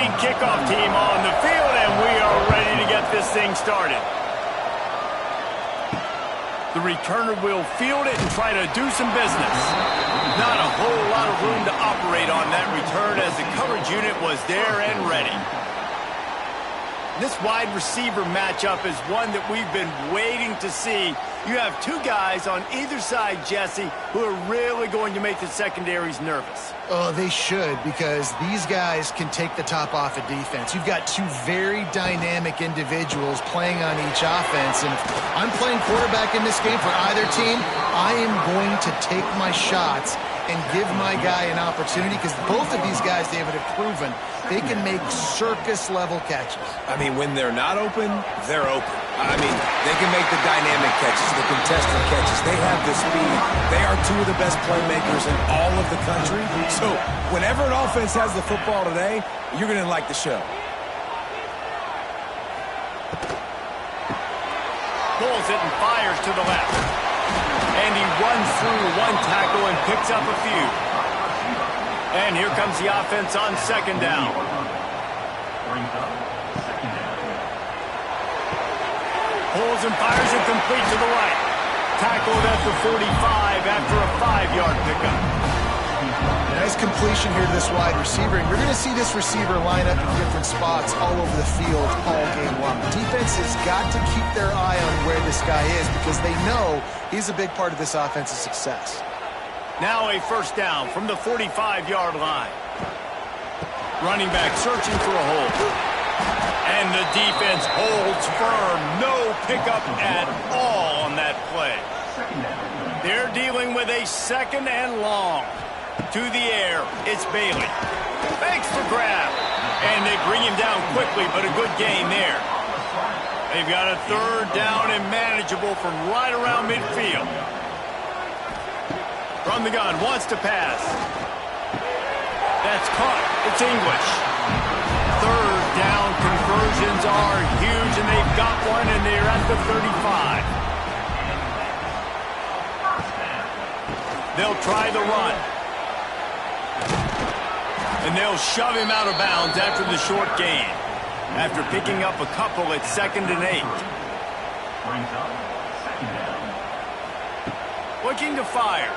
Opening kickoff team on the field, and we are ready to get this thing started. The returner will field it and try to do some business. Not a whole lot of room to operate on that return as the coverage unit was there and ready. This wide receiver matchup is one that we've been waiting to see. You have two guys on either side, Jesse, who are really going to make the secondaries nervous. Oh, they should, because these guys can take the top off of defense. You've got two very dynamic individuals playing on each offense, and if I'm playing quarterback in this game for either team, I am going to take my shots and give my guy an opportunity, because both of these guys, David, have proven they can make circus-level catches. I mean, when they're not open, they're open. I mean, they can make the dynamic catches, the contested catches. They have the speed. They are two of the best playmakers in all of the country. So whenever an offense has the football today, you're going to like the show. Pulls it and fires to the left. And he runs through one tackle and picks up a few. And here comes the offense on second down. Pulls and fires it complete to the right. Tackled at the 45 after a 5-yard pickup. Nice completion here to this wide receiver, and you're going to see this receiver line up in different spots all over the field all game long. The defense has got to keep their eye on where this guy is, because they know he's a big part of this offense's success. Now a first down from the 45-yard line. Running back searching for a hole. And the defense holds firm. No pickup at all on that play. They're dealing with a second and long. To the air, it's Bailey. Thanks for grab. And they bring him down quickly, but a good gain there. They've got a third down and manageable from right around midfield. From the gun, wants to pass. That's caught. It's English. Third down conversions are huge, and they've got one, and they're at the 35. They'll try the run. And they'll shove him out of bounds after the short gain. After picking up a couple at 2nd and 8. Looking to fire.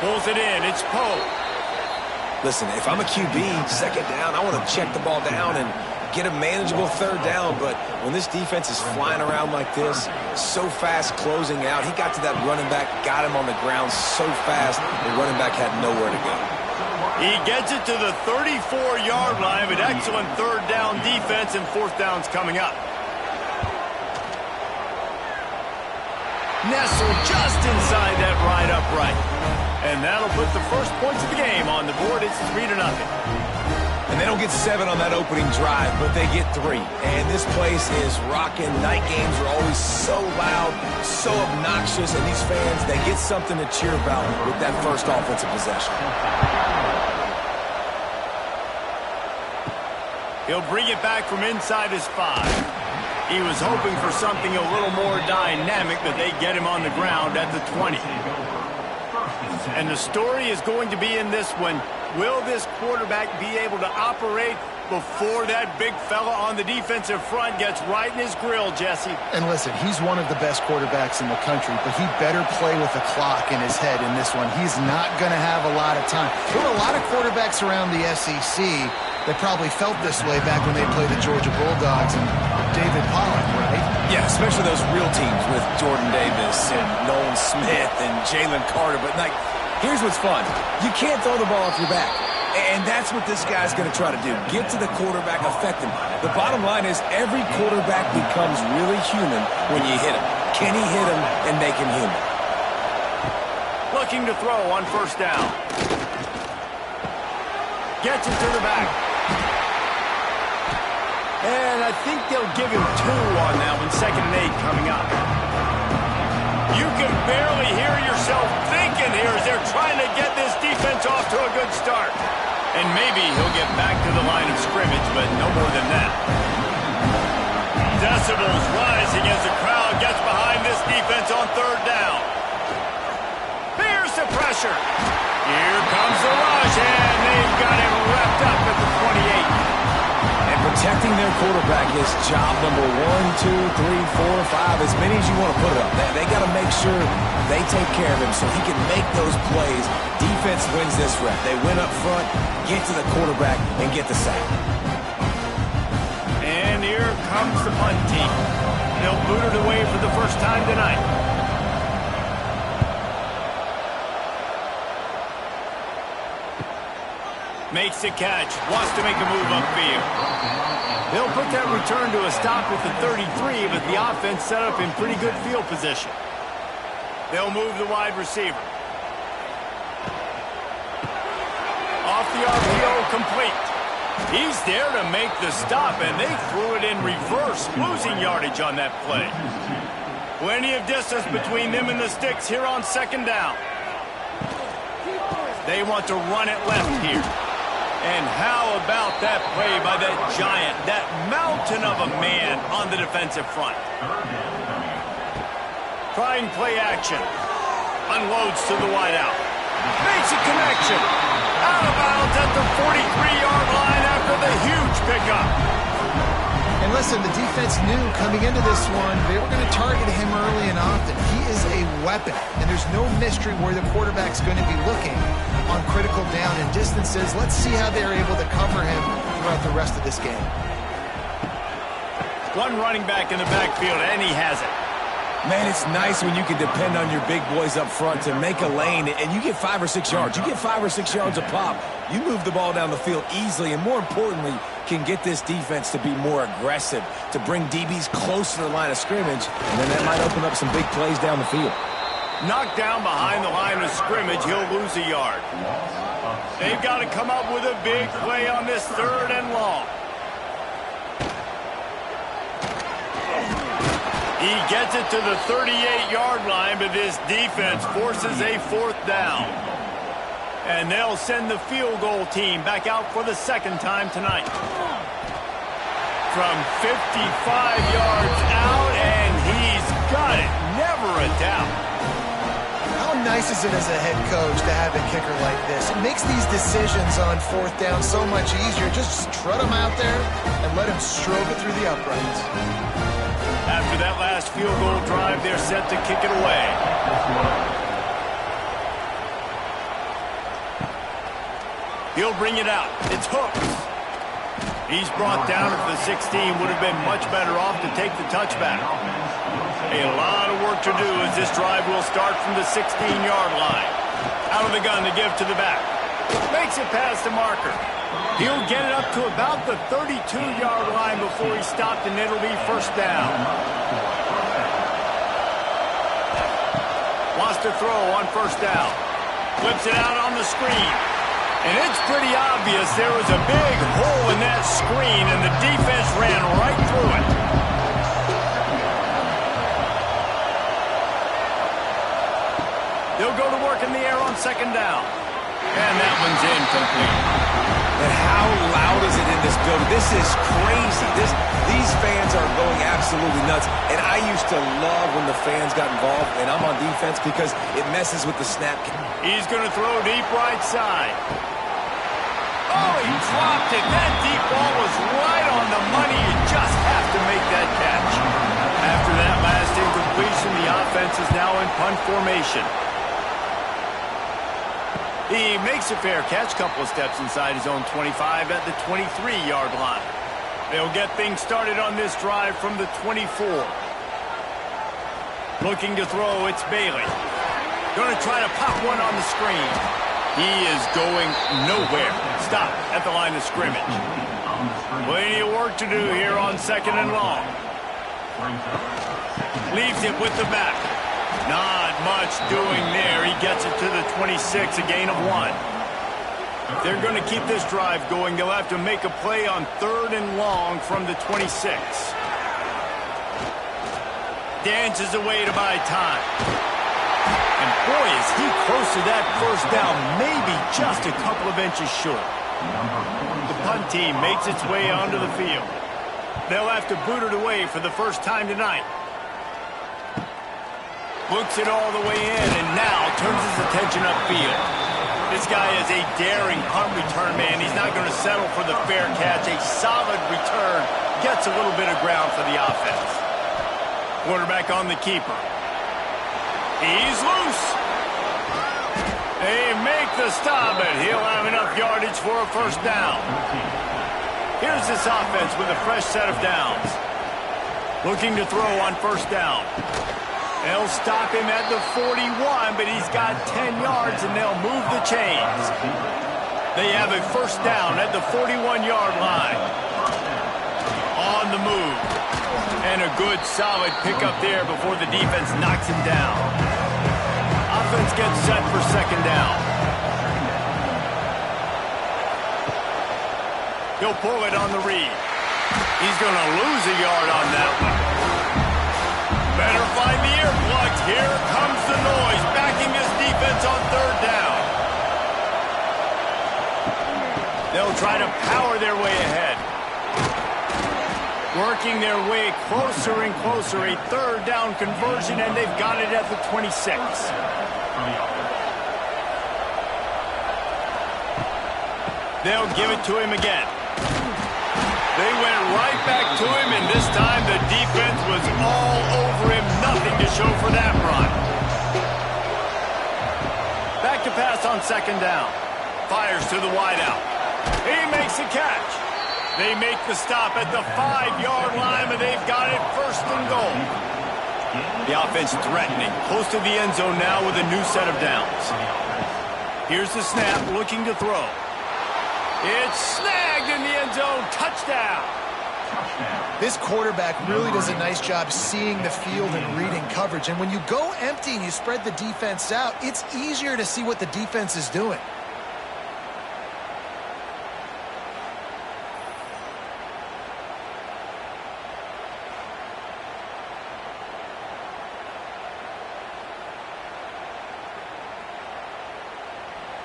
Pulls it in. It's Poe. Listen, if I'm a QB, second down, I want to check the ball down and get a manageable third down. But when this defense is flying around like this, so fast closing out, he got to that running back, got him on the ground so fast, the running back had nowhere to go. He gets it to the 34-yard line, but excellent third down defense, and fourth down's coming up. Nestled just inside that right upright. And that'll put the first points of the game on the board. It's 3-0. And they don't get 7 on that opening drive, but they get 3. And this place is rocking. Night games are always so loud, so obnoxious, and these fans, they get something to cheer about with that first offensive possession. He'll bring it back from inside his 5. He was hoping for something a little more dynamic, but they get him on the ground at the 20. And the story is going to be in this one. Will this quarterback be able to operate before that big fella on the defensive front gets right in his grill, Jesse? And listen, he's one of the best quarterbacks in the country, but he better play with a clock in his head in this one. He's not going to have a lot of time. There were a lot of quarterbacks around the SEC that probably felt this way back when they played the Georgia Bulldogs and David Pollock, right? Yeah, especially those real teams with Jordan Davis and Nolan Smith and Jalen Carter. But, like, here's what's fun. You can't throw the ball off your back. And that's what this guy's going to try to do. Get to the quarterback, affect him. The bottom line is every quarterback becomes really human when you hit him. Can he hit him and make him human? Looking to throw on first down. Gets it to the back. And I think they'll give him 2 on that one. 2nd and 8 coming up. You can barely hear yourself thinking here as they're trying to get this defense off to a good start. And maybe he'll get back to the line of scrimmage, but no more than that. Decibels rising as the crowd gets behind this defense on third down. Here's the pressure. Here comes the rush, and they've got him wrapped up Protecting their quarterback is job number 1, 2, 3, 4, 5, as many as you want to put it up. They got to make sure they take care of him so he can make those plays. Defense wins this rep. They win up front, get to the quarterback, and get the sack. And here comes the punt team. They'll boot it away for the first time tonight. Makes the catch, wants to make a move upfield. They'll put that return to a stop at the 33, but the offense set up in pretty good field position. They'll move the wide receiver. Off the RPO, complete. He's there to make the stop, and they threw it in reverse, losing yardage on that play. Plenty of distance between them and the sticks here on second down. They want to run it left here. And how about that play by that giant, that mountain of a man on the defensive front? Trying play action. Unloads to the wideout. Makes a connection. Out of bounds at the 43-yard line after the huge pickup. And listen, the defense knew coming into this one, they were going to target him early and often. He is a weapon, and there's no mystery where the quarterback's going to be looking on critical down and distances. Let's see how they're able to cover him throughout the rest of this game. One running back in the backfield, and he has it. Man, it's nice when you can depend on your big boys up front to make a lane, and you get 5 or 6 yards. You get 5 or 6 yards a pop. You move the ball down the field easily, and more importantly, can get this defense to be more aggressive, to bring DBs close to the line of scrimmage, and then that might open up some big plays down the field. Knocked down behind the line of scrimmage, he'll lose a yard. They've got to come up with a big play on this 3rd and long. He gets it to the 38-yard line, but this defense forces a 4th down. And they'll send the field goal team back out for the 2nd time tonight. From 55 yards out, and he's got it. Never a doubt. How nice is it as a head coach to have a kicker like this? It makes these decisions on 4th down so much easier. Just trot him out there and let him stroke it through the uprights. After that last field goal drive, they're set to kick it away. He'll bring it out. It's Hooks. He's brought down at the 16. Would have been much better off to take the touchback. A lot of work to do as this drive will start from the 16-yard line. Out of the gun to give to the back. Makes it past the marker. He'll get it up to about the 32-yard line before he stopped, and it'll be 1st down. Wants to throw on 1st down. Flips it out on the screen. And it's pretty obvious there was a big hole in that screen, and the defense ran right through it. They'll go to work in the air on 2nd down. And that one's incomplete. And how loud is it in this building? This is crazy. These fans are going absolutely nuts. And I used to love when the fans got involved, and I'm on defense because it messes with the snap. He's going to throw deep right side. Oh, he dropped it. That deep ball was right on the money. You just have to make that catch. After that last incompletion, the offense is now in punt formation. He makes a fair catch, couple of steps inside his own 25 at the 23-yard line. They'll get things started on this drive from the 24. Looking to throw, it's Bailey. Going to try to pop one on the screen. He is going nowhere. Stop at the line of scrimmage. Plenty of work to do here on 2nd and long. Leaves it with the back. Not much doing there. He gets it to the 26, a gain of 1. If they're going to keep this drive going, they'll have to make a play on 3rd and long from the 26. Dances away to buy time. And boy, is he close to that 1st down, maybe just a couple of inches short. The punt team makes its way onto the field. They'll have to boot it away for the 1st time tonight. Looks it all the way in, and now turns his attention upfield. This guy is a daring punt return man. He's not going to settle for the fair catch. A solid return gets a little bit of ground for the offense. Quarterback on the keeper. He's loose. They make the stop, but he'll have enough yardage for a first down. Here's this offense with a fresh set of downs. Looking to throw on first down. They'll stop him at the 41, but he's got 10 yards, and they'll move the chains. They have a first down at the 41-yard line. On the move. And a good, solid pickup there before the defense knocks him down. Offense gets set for second down. He'll pull it on the read. He's going to lose a yard on that one. Better find the earplugs. Here comes the noise, backing this defense on third down. They'll try to power their way ahead. Working their way closer and closer. A third down conversion, and they've got it at the 26. They'll give it to him again. They went right back to him, and this time the defense was all over him. Nothing to show for that run. Back to pass on second down. Fires to the wideout. He makes the catch. They make the stop at the 5-yard line, and they've got it first and goal. The offense threatening, close to the end zone now with a new set of downs. Here's the snap, looking to throw. It's snagged in the end zone. Touchdown. This quarterback really does a nice job seeing the field and reading coverage. And when you go empty and you spread the defense out, it's easier to see what the defense is doing.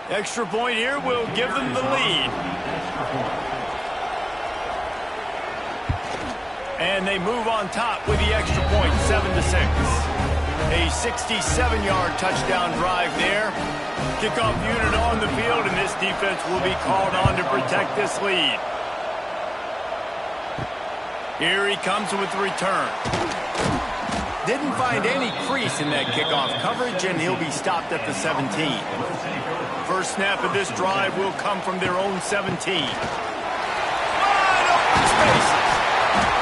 Extra point here will give them the lead. And they move on top with the extra point, 7-6. A 67-yard touchdown drive there. Kickoff unit on the field, and this defense will be called on to protect this lead. Here he comes with the return. Didn't find any crease in that kickoff coverage, and he'll be stopped at the 17. First snap of this drive will come from their own 17. Wide open spaces.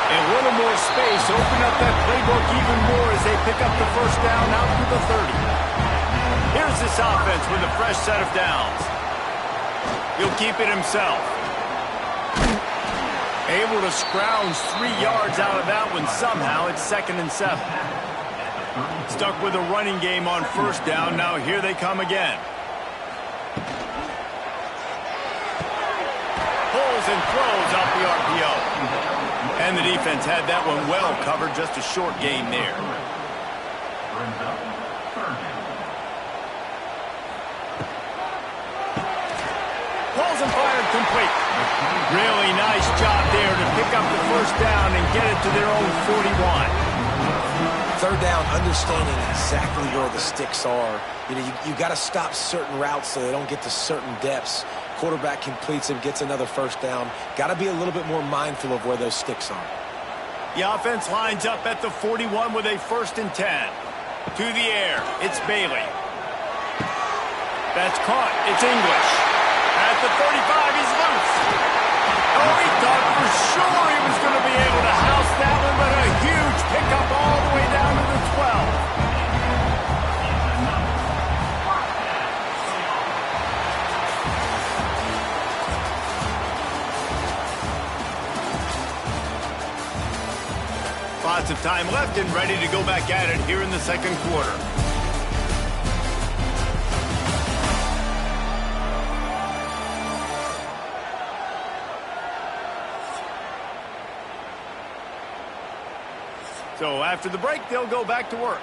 A little more space. Open up that playbook even more as they pick up the first down out to the 30. Here's this offense with a fresh set of downs. He'll keep it himself. Able to scrounge 3 yards out of that one somehow. It's 2nd and 7. Stuck with a running game on first down. Now here they come again. Pulls and throws off the RPO. And the defense had that one well covered. Just a short gain there. Pulls and fired complete. Really nice job there to pick up the first down and get it to their own 41. Third down, understanding exactly where the sticks are. You know, you got to stop certain routes so they don't get to certain depths. Quarterback completes him, gets another first down. Got to be a little bit more mindful of where those sticks are. The offense lines up at the 41 with a 1st and 10. To the air, it's Bailey. That's caught. It's English. At the 35, he's loose. Oh, he thought for sure he was going to be able to house that one, but a huge pickup all the way down to the 12. Lots of time left and ready to go back at it here in the second quarter. So after the break, they'll go back to work.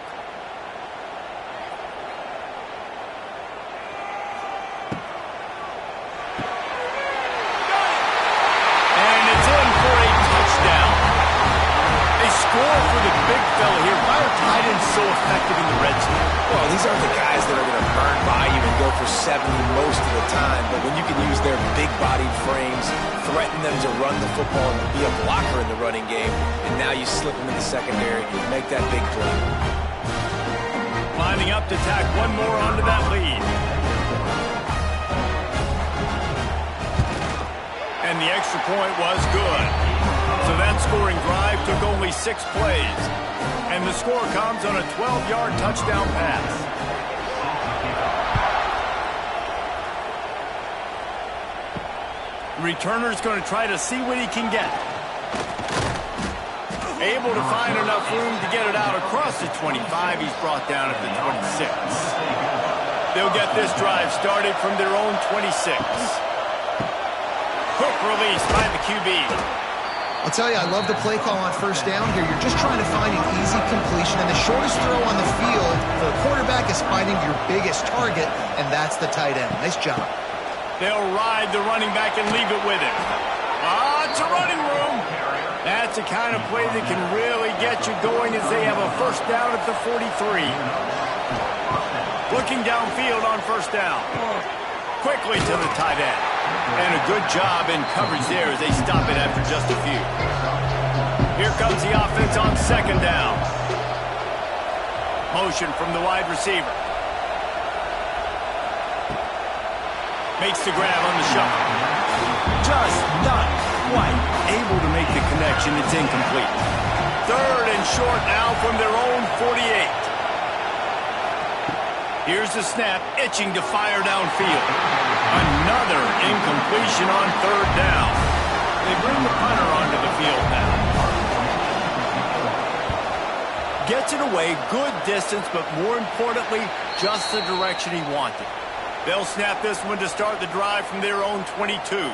And it's in for a touchdown. A score for the big fella here. Why are tight ends so effective in the red zone? Well, these aren't the guys that are going to burn by you and go for 70 most of time, but when you can use their big-bodied frames, threaten them to run the football and be a blocker in the running game, and now you slip them in the secondary and make that big play. Lining up to tack one more onto that lead. And the extra point was good. So that scoring drive took only 6 plays. And the score comes on a 12-yard touchdown pass. The returner's going to try to see what he can get. Able to find enough room to get it out across the 25. He's brought down at the 26. They'll get this drive started from their own 26. Quick release by the QB. I'll tell you, I love the play call on first down here. You're just trying to find an easy completion, and the shortest throw on the field for the quarterback is finding your biggest target, and that's the tight end. Nice job. They'll ride the running back and leave it with him. Lots of running room. That's the kind of play that can really get you going as they have a first down at the 43. Looking downfield on first down. Quickly to the tight end. And a good job in coverage there as they stop it after just a few. Here comes the offense on second down. Motion from the wide receiver. Makes the grab on the shuffle. Just not quite able to make the connection. It's incomplete. Third and short now from their own 48. Here's the snap, itching to fire downfield. Another incompletion on third down. They bring the punter onto the field now. Gets it away, good distance, but more importantly, just the direction he wanted. They'll snap this one to start the drive from their own 22.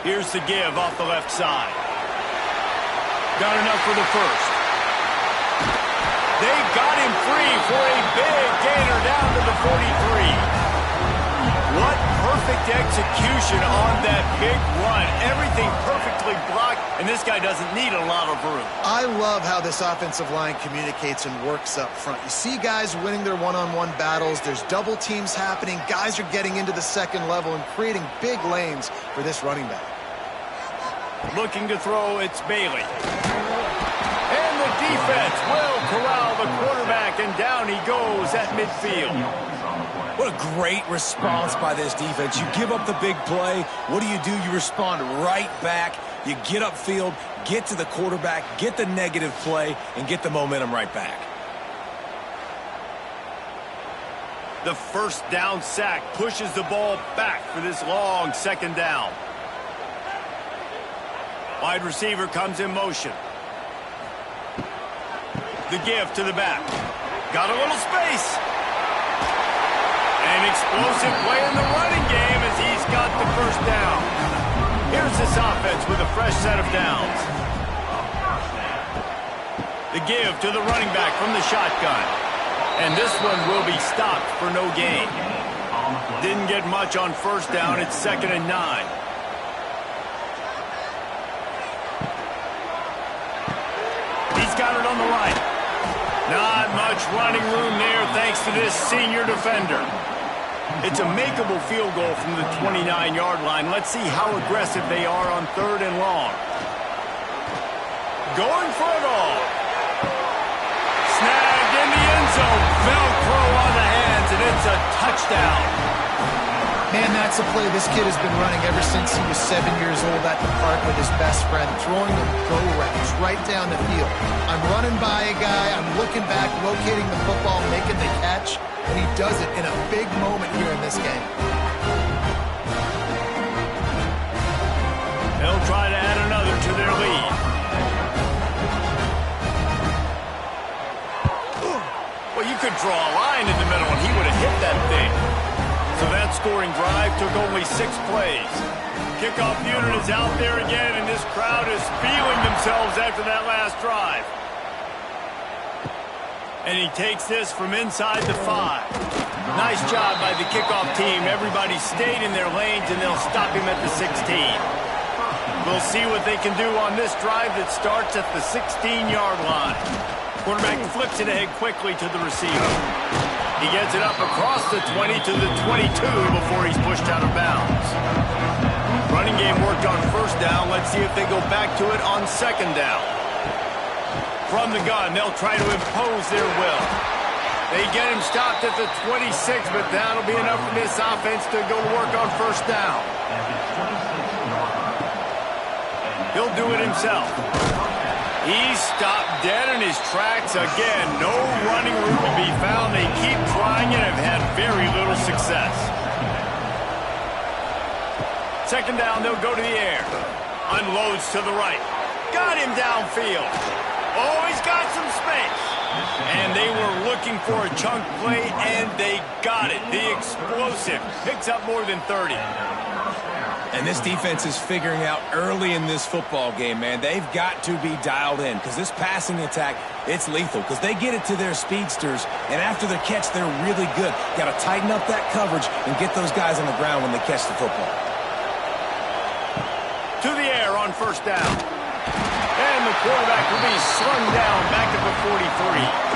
Here's the give off the left side. Got enough for the first. They got him free for a big gainer down to the 43. What perfect execution on that big run. Everything perfectly blocked, and this guy doesn't need a lot of room. I love how this offensive line communicates and works up front. You see guys winning their one-on-one battles. There's double teams happening. Guys are getting into the second level and creating big lanes for this running back. Looking to throw, it's Bailey. And the defense will corral the quarterback, and down he goes at midfield. What a great response by this defense. You give up the big play. What do? You respond right back. You get upfield, get to the quarterback, get the negative play, and get the momentum right back. The first down sack pushes the ball back for this long second down. Wide receiver comes in motion. The give to the back. Got a little space. An explosive play in the running game as he's got the first down. Here's this offense with a fresh set of downs. The give to the running back from the shotgun. And this one will be stopped for no gain. Didn't get much on first down. It's 2nd and 9. He's got it on the right. Not much running room there thanks to this senior defender. It's a makeable field goal from the 29-yard line. Let's see how aggressive they are on 3rd and long. Going for it all. Snagged in the end zone. Velcro on the hands, and it's a touchdown. Man, that's a play this kid has been running ever since he was 7 years old at the park with his best friend, throwing them go-rounds right down the field. I'm running by a guy, I'm looking back, locating the football, making the catch, and he does it in a big moment here in this game. They'll try to add another to their lead. Well, you could draw a line in the middle, and he would have hit that thing. So that scoring drive took only 6 plays. Kickoff unit is out there again, and this crowd is feeling themselves after that last drive. And he takes this from inside the 5. Nice job by the kickoff team. Everybody stayed in their lanes, and they'll stop him at the 16. We'll see what they can do on this drive that starts at the 16-yard line. Quarterback flips it ahead quickly to the receiver. He gets it up across the 20 to the 22 before he's pushed out of bounds. Running game worked on first down. Let's see if they go back to it on second down. From the gun, they'll try to impose their will. They get him stopped at the 26, but that'll be enough for this offense to go to work on first down. He'll do it himself. He's stopped dead in his tracks again. No running room to be found. They keep trying and have had very little success. Second down, they'll go to the air. Unloads to the right. Got him downfield. Oh, he's got some space. And they were looking for a chunk play, and they got it. The explosive picks up more than 30. And this defense is figuring out early in this football game, man. They've got to be dialed in because this passing attack, it's lethal because they get it to their speedsters, and after the catch, they're really good. Got to tighten up that coverage and get those guys on the ground when they catch the football. To the air on first down. And the quarterback will be slung down back at the 43.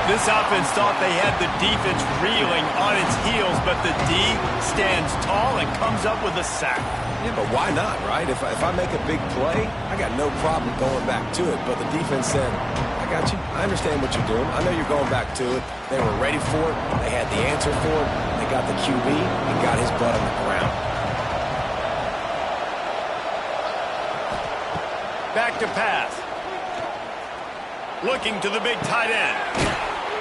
This offense thought they had the defense reeling on its heels, but the D stands tall and comes up with a sack. Yeah, but why not, right? If I make a big play, I got no problem going back to it. But the defense said, I got you. I understand what you're doing. I know you're going back to it. They were ready for it. They had the answer for it. They got the QB and got his butt on the ground. Back to pass. Looking to the big tight end.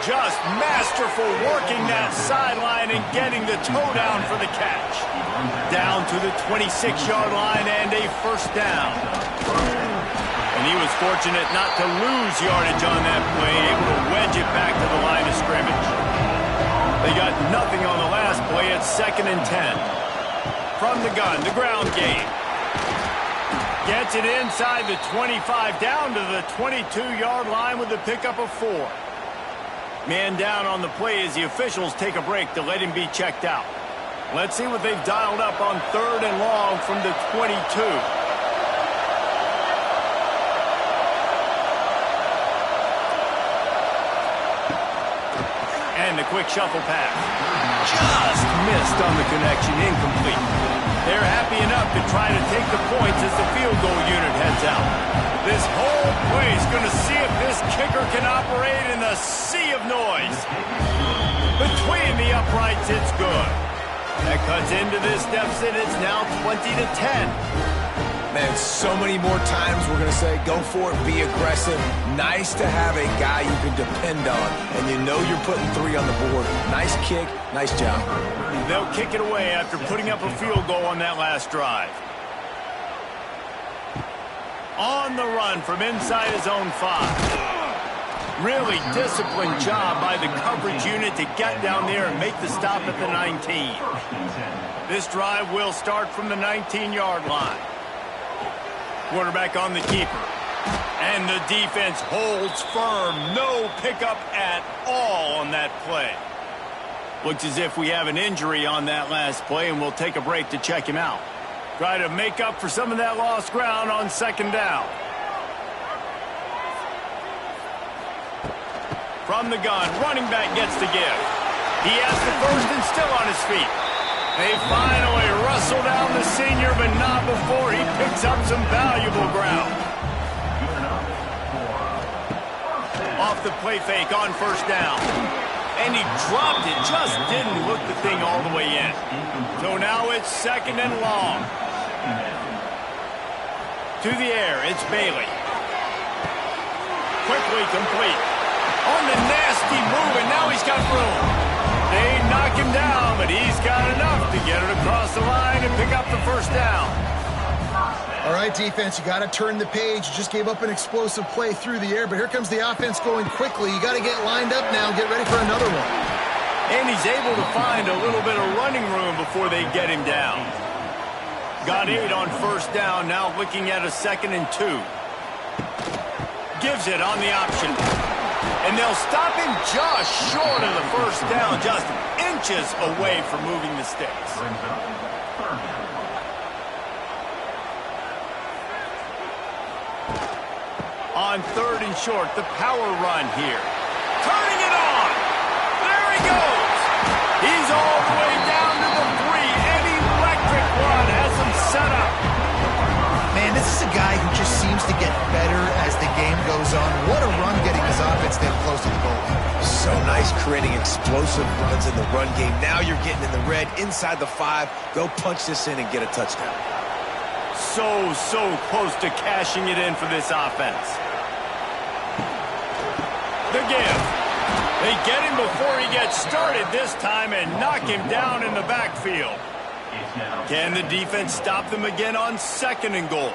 Just masterful working that sideline and getting the toe down for the catch. Down to the 26-yard line and a first down. And he was fortunate not to lose yardage on that play, able to wedge it back to the line of scrimmage. They got nothing on the last play at 2nd and 10. From the gun, the ground game. Gets it inside the 25, down to the 22-yard line with a pickup of 4. Man down on the play as the officials take a break to let him be checked out. Let's see what they've dialed up on 3rd and long from the 22. And the quick shuffle pass. Just missed on the connection, incomplete. They're happy enough to try to take the points as the field goal unit heads out. This whole play is going to see if this kicker can operate in the sea of noise. Between the uprights, it's good. That cuts into this deficit. It's now 20-10. Man, so many more times we're going to say, go for it, be aggressive. Nice to have a guy you can depend on, and you know you're putting 3 on the board. Nice kick, nice job. They'll kick it away after putting up a field goal on that last drive. On the run from inside his own 5. Really disciplined job by the coverage unit to get down there and make the stop at the 19. This drive will start from the 19-yard line. Quarterback on the keeper. And the defense holds firm. No pickup at all on that play. Looks as if we have an injury on that last play, and we'll take a break to check him out. Try to make up for some of that lost ground on 2nd down. From the gun, running back gets the give. He has the first and still on his feet. They finally wrestle down the senior, but not before he picks up some valuable ground. Off the play fake on first down. And he dropped it, just didn't look the thing all the way in. So now it's 2nd and long. To the air, it's Bailey. Quickly complete. On the nasty move, and now he's got room. They knock him down, but he's got enough to get it across the line and pick up the first down. All right, defense, you got to turn the page. You just gave up an explosive play through the air, but here comes the offense going quickly. You got to get lined up now, get ready for another one. And he's able to find a little bit of running room before they get him down. Got 8 on first down, now looking at a 2nd and 2. Gives it on the option. And they'll stop him just short of the first down, just inches away from moving the sticks. On 3rd and short, the power run here. Turning it on. There he goes. He's all the way down to the 3. An electric run has him set up. Man, this is a guy who just seems to get better as the game goes on. What a run getting his offense that close to the goal. So nice creating explosive runs in the run game. Now you're getting in the red, inside the 5. Go punch this in and get a touchdown. So close to cashing it in for this offense. The give. They get him before he gets started this time and knock him down in the backfield. Can the defense stop them again on 2nd and goal?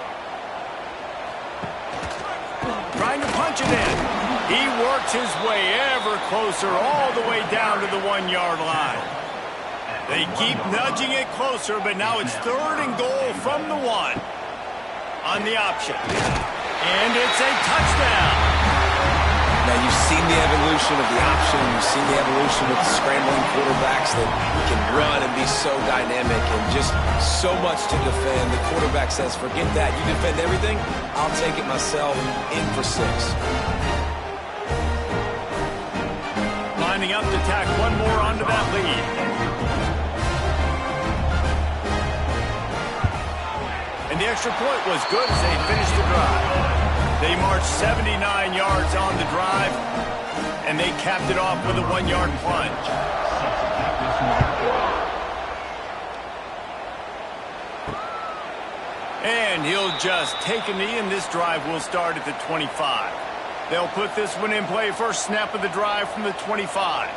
Trying to punch it in. He works his way ever closer all the way down to the 1-yard line. They keep nudging it closer, but now it's 3rd and goal from the 1 on the option. And it's a touchdown. Now, you've seen the evolution of the option. You've seen the evolution with the scrambling quarterbacks that can run and be so dynamic and just so much to defend. The quarterback says, forget that. You defend everything, I'll take it myself. In for 6. Lining up to tack one more onto that lead. And the extra point was good as they finished the drive. They marched 79 yards on the drive, and they capped it off with a 1-yard plunge. And he'll just take a knee, and this drive will start at the 25. They'll put this one in play first snap of the drive from the 25.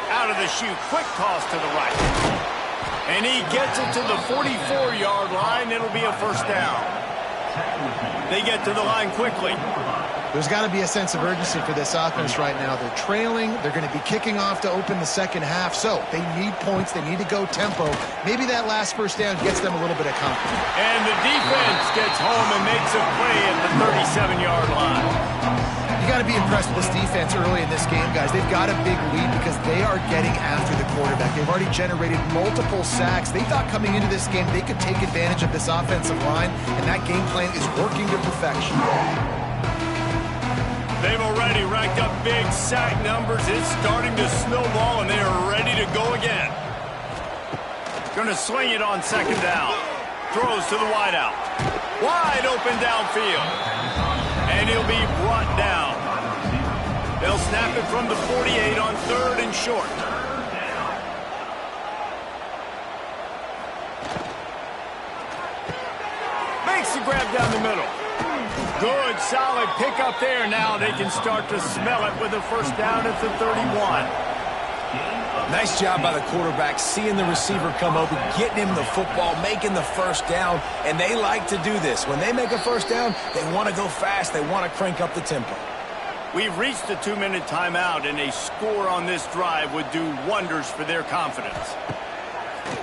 Out of the chute, quick toss to the right. And he gets it to the 44-yard line. It'll be a first down. They get to the line quickly. There's got to be a sense of urgency for this offense right now. They're trailing. They're going to be kicking off to open the 2nd half. So they need points. They need to go tempo. Maybe that last first down gets them a little bit of confidence. And the defense gets home and makes a play at the 37-yard line. You got to be impressed with this defense early in this game, guys. They've got a big lead because they are getting after the quarterback. They've already generated multiple sacks. They thought coming into this game they could take advantage of this offensive line, and that game plan is working to perfection. They've already racked up big sack numbers. It's starting to snowball, and they are ready to go again. Going to swing it on 2nd down. Throws to the wideout. Wide open downfield. And he'll be brought down. They'll snap it from the 48 on 3rd and short. Makes the grab down the middle. Good, solid pickup there. Now they can start to smell it with a first down at the 31. Nice job by the quarterback, seeing the receiver come open, getting him the football, making the first down, and they like to do this. When they make a first down, they want to go fast. They want to crank up the tempo. We've reached the 2-minute timeout, and a score on this drive would do wonders for their confidence.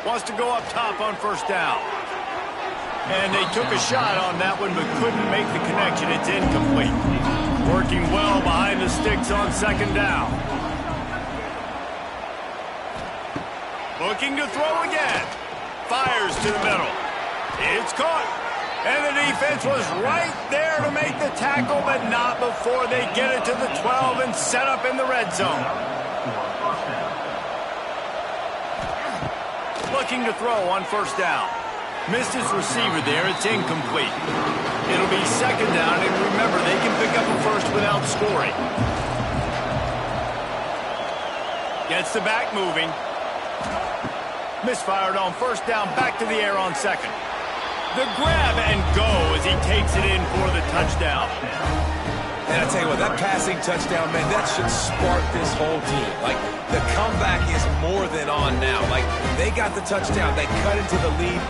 Wants to go up top on first down. And they took a shot on that one, but couldn't make the connection. It's incomplete. Working well behind the sticks on 2nd down. Looking to throw again. Fires to the middle. It's caught. And the defense was right there to make the tackle, but not before they get it to the 12 and set up in the red zone. Looking to throw on first down. Missed his receiver there. It's incomplete. It'll be 2nd down, and remember, they can pick up a first without scoring. Gets the back moving. Misfired on first down, back to the air on 2nd. The grab and go as he takes it in for the touchdown. And I tell you what, that passing touchdown, man, that should spark this whole team. Like, the comeback is more than on now. Like, they got the touchdown. They cut into the lead.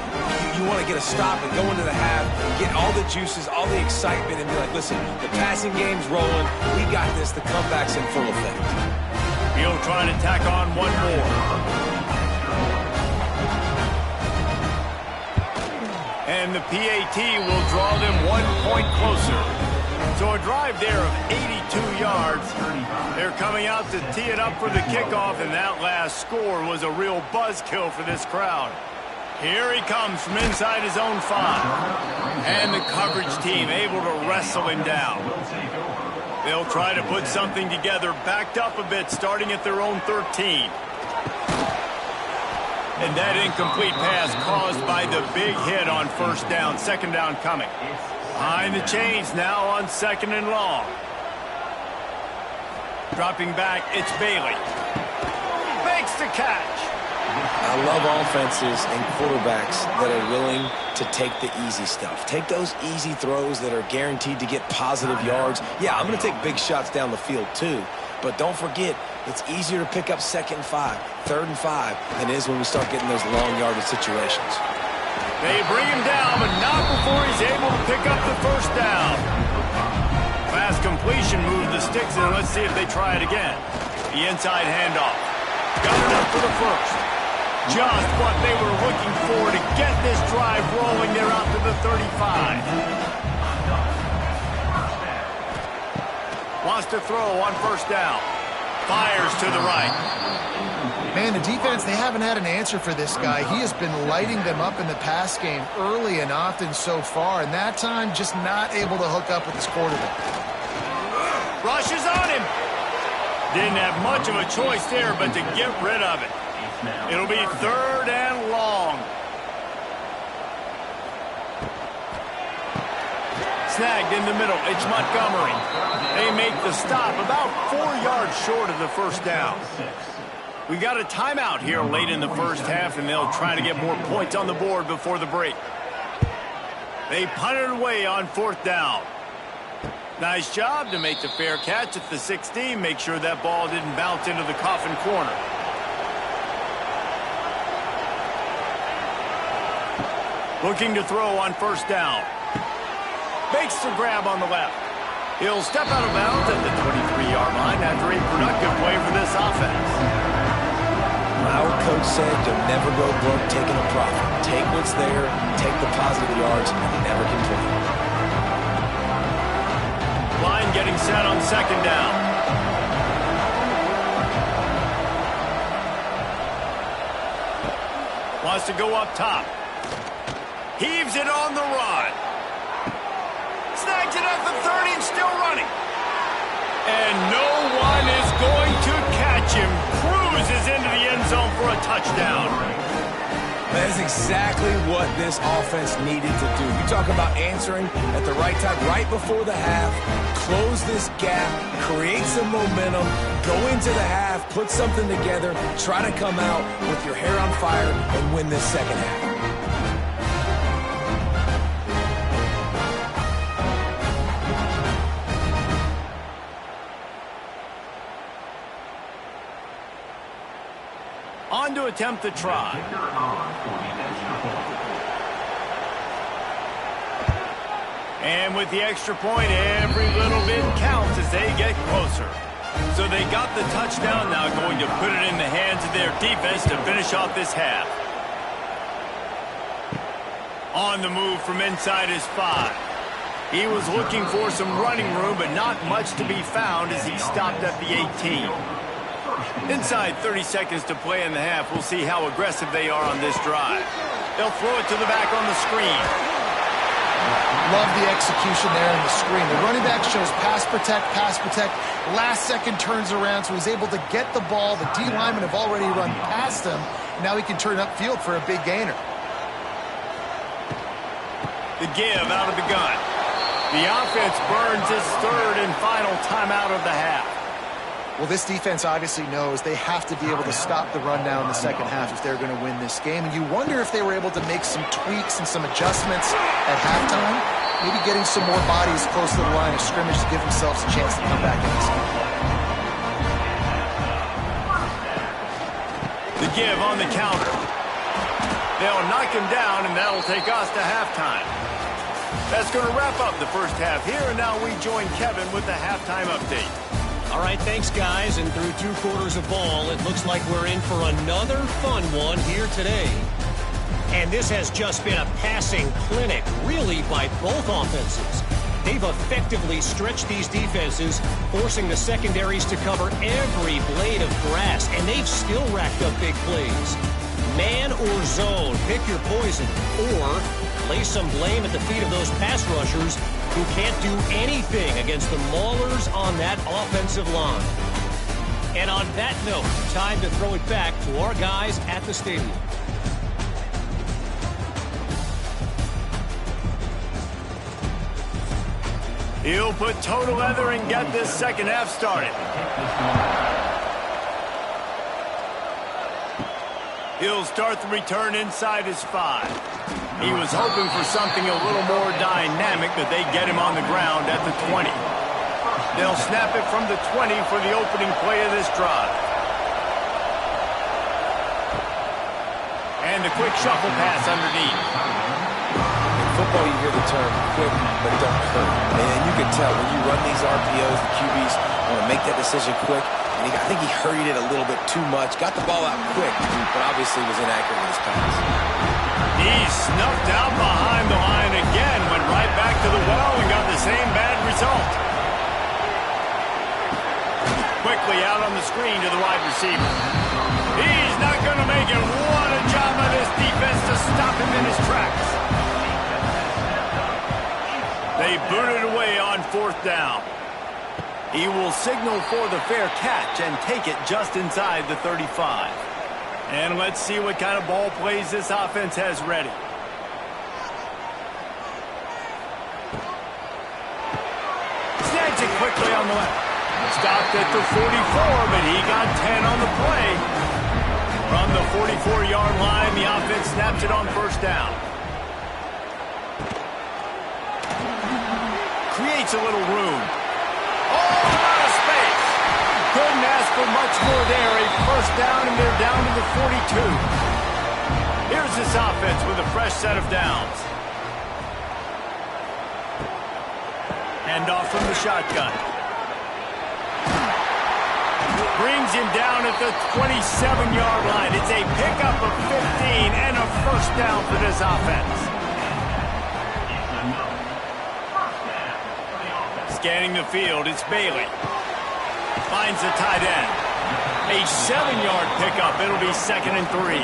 You want to get a stop and go into the half, get all the juices, all the excitement, and be like, listen, the passing game's rolling. We got this. The comeback's in full effect. He'll try to tack on one more. And the PAT will draw them 1 point closer. So a drive there of 82 yards. They're coming out to tee it up for the kickoff, and that last score was a real buzzkill for this crowd. Here he comes from inside his own 5. And the coverage team able to wrestle him down. They'll try to put something together, backed up a bit, starting at their own 13. And that incomplete pass caused by the big hit on first down. Second down coming. Behind the chains now on 2nd and long. Dropping back, it's Bailey. Makes the catch. I love offenses and quarterbacks that are willing to take the easy stuff. Take those easy throws that are guaranteed to get positive yards. Yeah, I'm going to take big shots down the field too, but don't forget, it's easier to pick up 2nd and 5, 3rd and 5 than it is when we start getting those long yardage situations. They bring him down, but not before he's able to pick up the first down. Fast completion moved the sticks, and let's see if they try it again. The inside handoff. Got it up for the first. Just what they were looking for to get this drive rolling. They're out to the 35. Wants to throw on first down. Fires to the right. Man, the defense, they haven't had an answer for this guy. He has been lighting them up in the pass game early and often so far, and that time just not able to hook up with his quarterback. Rushes on him. Didn't have much of a choice there but to get rid of it. It'll be 3rd and long. Snagged in the middle. It's Montgomery. They make the stop about 4 yards short of the first down. We got a timeout here late in the first half, and they'll try to get more points on the board before the break. They punt it away on 4th down. Nice job to make the fair catch at the 16. Make sure that ball didn't bounce into the coffin corner. Looking to throw on first down. Makes the grab on the left. He'll step out of bounds at the 23-yard line after a productive play for this offense. Our coach said you'll never go broke taking a profit. Take what's there, take the positive yards, and never complain. Line getting set on 2nd down. Wants to go up top. Heaves it on the run. Snags it at the 30 and still running. And no one is going to catch him. Cruises into the end zone for a touchdown. That is exactly what this offense needed to do. You talk about answering at the right time, right before the half, close this gap, create some momentum, go into the half, put something together, try to come out with your hair on fire and win this second half. On to attempt the try. And with the extra point, every little bit counts as they get closer. So they got the touchdown, now going to put it in the hands of their defense to finish off this half. On the move from inside his 5. He was looking for some running room, but not much to be found as he stopped at the 18. Inside 30 seconds to play in the half. We'll see how aggressive they are on this drive. They'll throw it to the back on the screen. Love the execution there in the screen. The running back shows pass protect, pass protect. Last second turns around, so he's able to get the ball. The D linemen have already run past him. Now he can turn upfield for a big gainer. The give out of the gun. The offense burns its 3rd and final timeout of the half. Well, this defense obviously knows they have to be able to stop the run now in the second half if they're going to win this game. And you wonder if they were able to make some tweaks and some adjustments at halftime, maybe getting some more bodies close to the line of scrimmage to give themselves a chance to come back in this game. The give on the counter. They'll knock him down, and that'll take us to halftime. That's going to wrap up the first half here, and now we join Kevin with the halftime update. All right, thanks, guys. And through 2 quarters of ball, it looks like we're in for another fun one here today. And this has just been a passing clinic, really, by both offenses. They've effectively stretched these defenses, forcing the secondaries to cover every blade of grass, and they've still racked up big plays. Man or zone, pick your poison, or lay some blame at the feet of those pass rushers who can't do anything against the maulers on that offensive line. And on that note, time to throw it back to our guys at the stadium. He'll put total leather and get this second half started. He'll start the return inside his 5. He was hoping for something a little more dynamic, but they get him on the ground at the 20. They'll snap it from the 20 for the opening play of this drive. And a quick shuffle pass underneath. Football, you hear the term quick but don't hurt. And you can tell when you run these RPOs, the QBs want to make that decision quick. And I think he hurried it a little bit too much. Got the ball out quick, but obviously was inaccurate with his pass. He snuffed out behind the line again, went right back to the well and got the same bad result. Quickly out on the screen to the wide receiver. He's not going to make it. What a job by this defense to stop him in his tracks. They boot it away on 4th down. He will signal for the fair catch and take it just inside the 35. And let's see what kind of ball plays this offense has ready. Snags it quickly on the left. Stopped at the 44, but he got 10 on the play. From the 44-yard line, the offense snaps it on 1st down. Creates a little room. Oh, a lot of space. Couldn't ask for much more there. A 1st down, and they're down to the 42. Here's this offense with a fresh set of downs. Hand off from the shotgun. Brings him down at the 27-yard line. It's a pickup of 15 and a 1st down for this offense. Scanning the field, it's Bailey. Finds the tight end. A 7-yard pickup. It'll be 2nd and 3.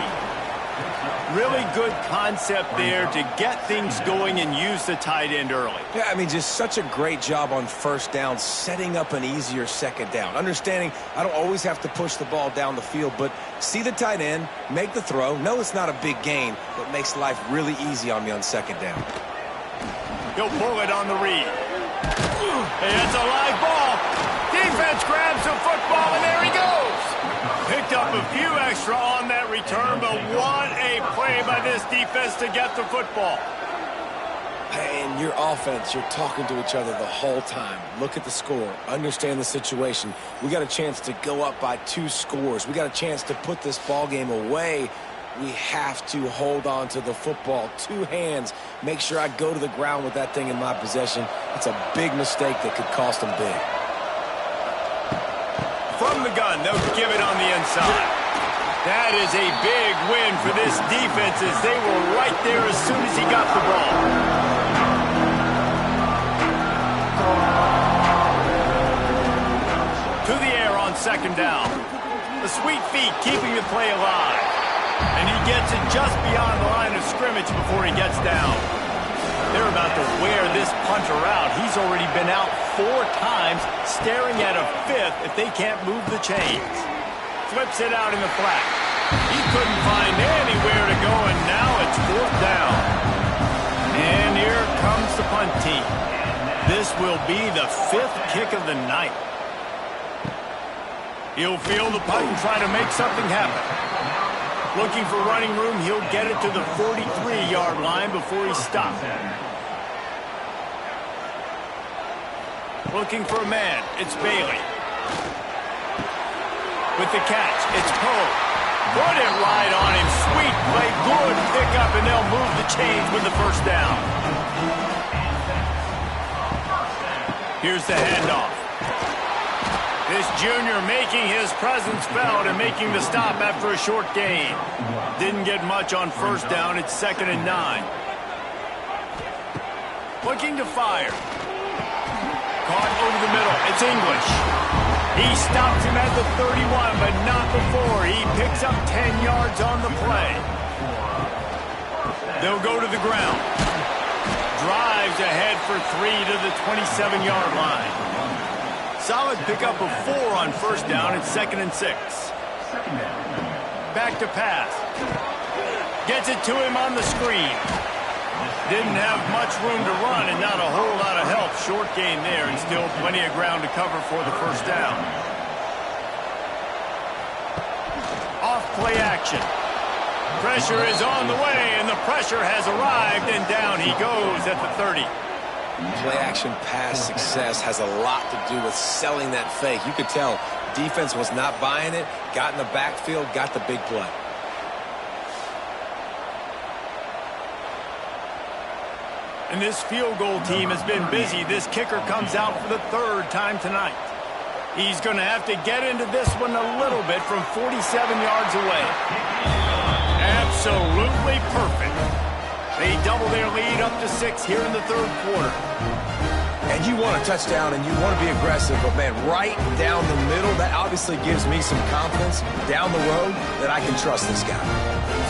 Really good concept there to get things going and use the tight end early. Yeah, I mean, just such a great job on 1st down, setting up an easier 2nd down. Understanding I don't always have to push the ball down the field, but see the tight end, make the throw. No, it's not a big gain, but makes life really easy on me on 2nd down. He'll pull it on the read. Hey, that's a live ball. Defense grabs the football, and there he goes. Picked up a few extra on that return, but what a play by this defense to get the football. And your offense, you're talking to each other the whole time. Look at the score. Understand the situation. We got a chance to go up by 2 scores. We got a chance to put this ball game away. We have to hold on to the football. 2 hands. Make sure I go to the ground with that thing in my possession. It's a big mistake that could cost them big. From the gun, they'll give it on the inside. That is a big win for this defense as they were right there as soon as he got the ball. To the air on 2nd down. The sweet feet keeping the play alive. And he gets it just beyond the line of scrimmage before he gets down. They're about to wear this punter out. He's already been out 4 times, staring at a 5th if they can't move the chains. Flips it out in the flat. He couldn't find anywhere to go, and now it's 4th down. And here comes the punt team. This will be the 5th kick of the night. He'll field the punt and try to make something happen. Looking for running room, he'll get it to the 43-yard line before he's stopped. Looking for a man, it's Bailey. With the catch, it's Poe. Put it right on him, sweet play, good pickup, and they'll move the chains with the 1st down. Here's the handoff. This junior making his presence felt and making the stop after a short gain. Didn't get much on 1st down. It's 2nd and 9. Looking to fire. Caught over the middle. It's English. He stops him at the 31, but not before. He picks up 10 yards on the play. They'll go to the ground. moves ahead for 3 to the 27-yard line. Solid pickup of 4 on first down at 2nd and 6. Back to pass. Gets it to him on the screen. Didn't have much room to run and not a whole lot of help. Short gain there and still plenty of ground to cover for the first down. Off play action. Pressure is on the way, and the pressure has arrived, and down he goes at the 30. Play action pass success has a lot to do with selling that fake. You could tell defense was not buying it, got in the backfield, got the big play. And this field goal team has been busy. This kicker comes out for the 3rd time tonight. He's going to have to get into this one a little bit from 47 yards away. Absolutely perfect. They double their lead up to 6 here in the 3rd quarter. And you want a touchdown and you want to be aggressive, but man, right down the middle, that obviously gives me some confidence down the road that I can trust this guy.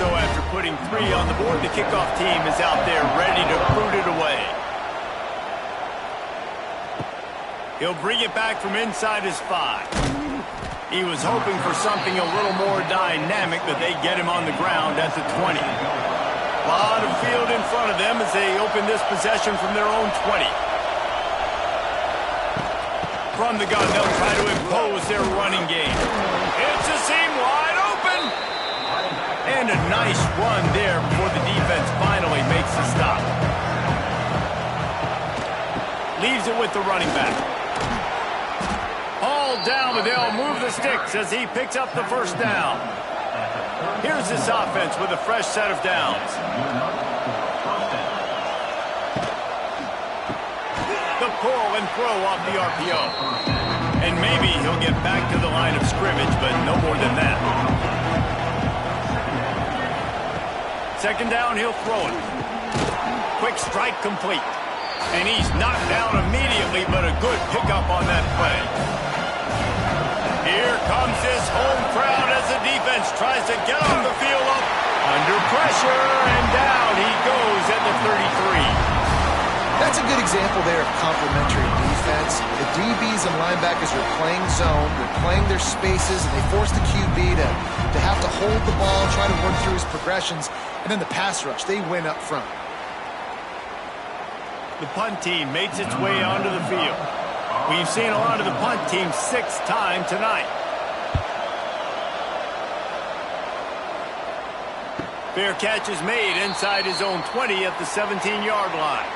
So after putting 3 on the board, the kickoff team is out there ready to boot it away. He'll bring it back from inside his 5. He was hoping for something a little more dynamic, but they get him on the ground at the 20. A lot of field in front of them as they open this possession from their own 20. From the gun, they'll try to impose their running game. It's a seam wide open. And a nice run there before the defense finally makes the stop. Leaves it with the running back. All down, but they'll move the sticks as he picks up the first down. Here's this offense with a fresh set of downs. The pull and throw off the RPO. And maybe he'll get back to the line of scrimmage, but no more than that. 2nd down, he'll throw it. Quick strike complete. And he's knocked down immediately, but a good pickup on that play. Here comes this home crowd as the defense tries to get off the field up under pressure, and down he goes at the 33. That's a good example there of complementary defense. The DBs and linebackers are playing zone, they're playing their spaces, and they force the QB to have to hold the ball, try to work through his progressions, and then the pass rush, they win up front. The punt team makes its way onto the field. We've seen a lot of the punt team 6th time tonight. Fair catch is made inside his own 20 at the 17-yard line.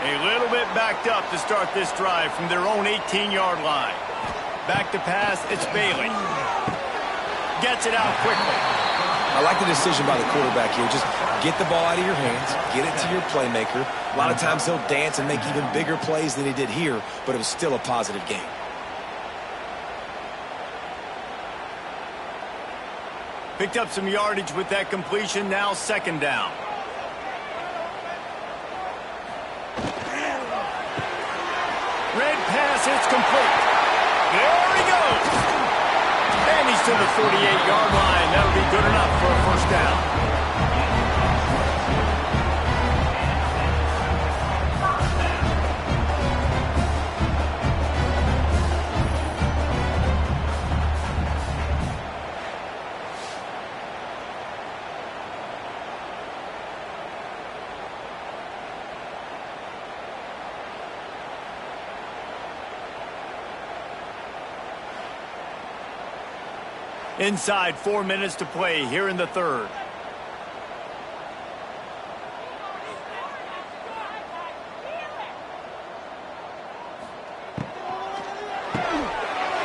A little bit backed up to start this drive from their own 18-yard line. Back to pass, it's Bailey. Gets it out quickly. I like the decision by the quarterback here. Just get the ball out of your hands, get it to your playmaker. A lot of times he'll dance and make even bigger plays than he did here, but it was still a positive game. Picked up some yardage with that completion, now 2nd down. Red pass, it's complete. There he goes. And he's to the 48-yard line. That'll be good enough for a first down. Inside 4 minutes to play here in the 3rd.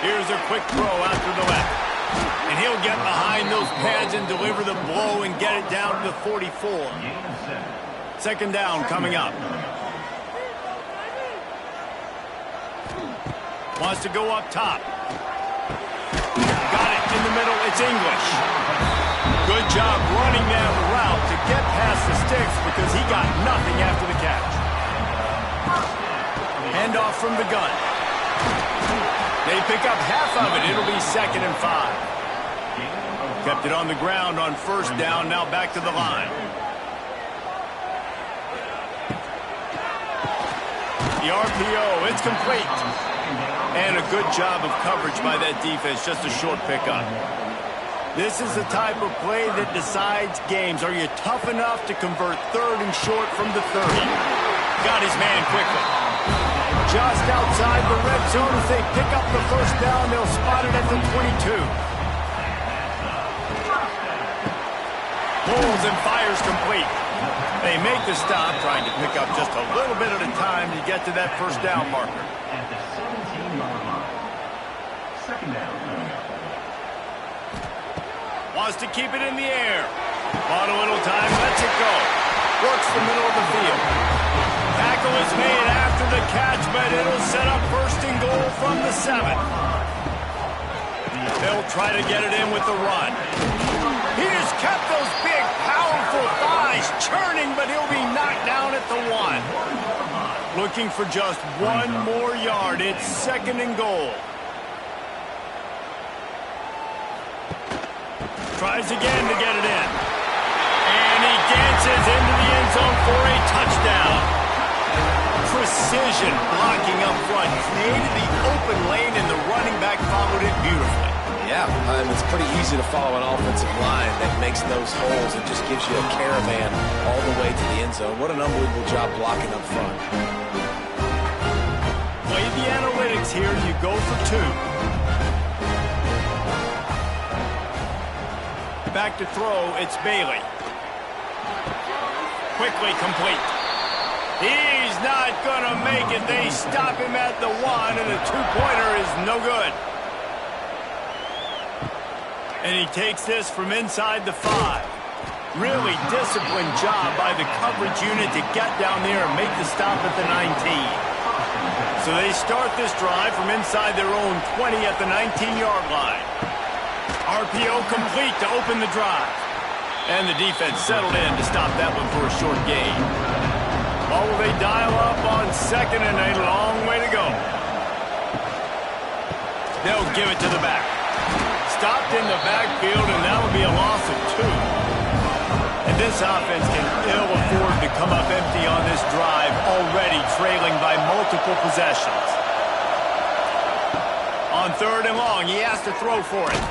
Here's a quick throw out to the left. And he'll get behind those pads and deliver the blow and get it down to the 44. 2nd down coming up. Wants to go up top. Got it in the middle. It's English. Good job running that route to get past the sticks because he got nothing after the catch. Handoff from the gun. They pick up half of it. It'll be 2nd and 5. Kept it on the ground on first down. Now back to the line. The RPO, it's complete. And a good job of coverage by that defense, just a short pickup. This is the type of play that decides games. Are you tough enough to convert third and short from the 30? Got his man quickly. Just outside the red zone as they pick up the first down. They'll spot it at the 22. Pulls and fires complete. They make the stop, trying to pick up just a little bit at a time to get to that first down marker. Second down. Wants to keep it in the air. Bought a little time, lets it go. Works the middle of the field. Tackle is made after the catch, but it'll set up first and goal from the 7. They'll try to get it in with the run. He has kept those big, powerful thighs churning, but he'll be knocked down at the 1. Looking for just one more yard. It's second and goal. Tries again to get it in. And he dances into the end zone for a touchdown. Precision blocking up front. Created the open lane, and the running back followed it beautifully. Yeah, it's pretty easy to follow an offensive line that makes those holes and just gives you a caravan all the way to the end zone. What an unbelievable job blocking up front. Play the analytics here. You go for 2. Back to throw, it's Bailey. Quickly complete. He's not going to make it. They stop him at the 1, and the 2-pointer is no good. And he takes this from inside the 5. Really disciplined job by the coverage unit to get down there and make the stop at the 19. So they start this drive from inside their own 20 at the 19-yard line. RPO complete to open the drive. And the defense settled in to stop that one for a short gain. Oh, they dial up on second and a long way to go. They'll give it to the back. Stopped in the backfield, and that'll be a loss of 2. And this offense can ill afford to come up empty on this drive, already trailing by multiple possessions. On third and long, he has to throw for it.